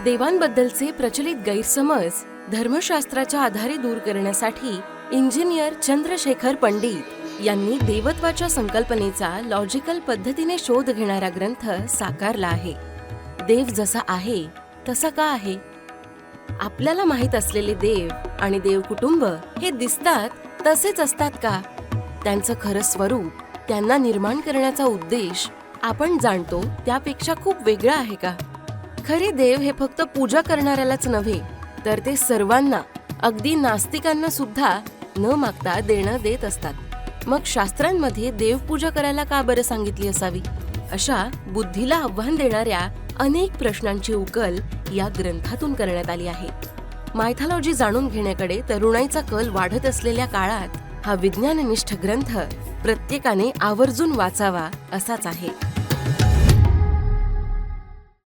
देवांबद्दलचे प्रचलित गैरसमज धर्मशास्त्राच्या आधारे दूर करण्यासाठी इंजिनियर चंद्रशेखर पंडित यांनी देवत्वाच्या संकल्पनेचा लॉजिकल पद्धतीने शोध घेणारा ग्रंथ साकारला आहे. देव जसा आहे तसा का आहे? आपल्याला माहित असलेले देव आणि देव कुटुंब हे दिसतात तसेच असतात का? त्यांचं खरं स्वरूप, त्यांना निर्माण करण्याचा उद्देश आपण जाणतो त्यापेक्षा खूप वेगळा आहे का? खरे देव हे फक्त पूजा करणाऱ्यालाच नव्हे तर ते सर्वांना, अगदी नास्तिकांना सुद्धा न मागता देणं देत असतात. मग शास्त्रांमध्ये देवपूजा करायला का बरं सांगितली असावी? अशा बुद्धीला आव्हान देणाऱ्या अनेक प्रश्नांची उकल या ग्रंथातून करण्यात आली आहे. मायथॉलॉजी जाणून घेण्याकडे तरुणाईचा कल वाढत असलेल्या काळात हा विज्ञाननिष्ठ ग्रंथ प्रत्येकाने आवर्जून वाचावा असाच आहे.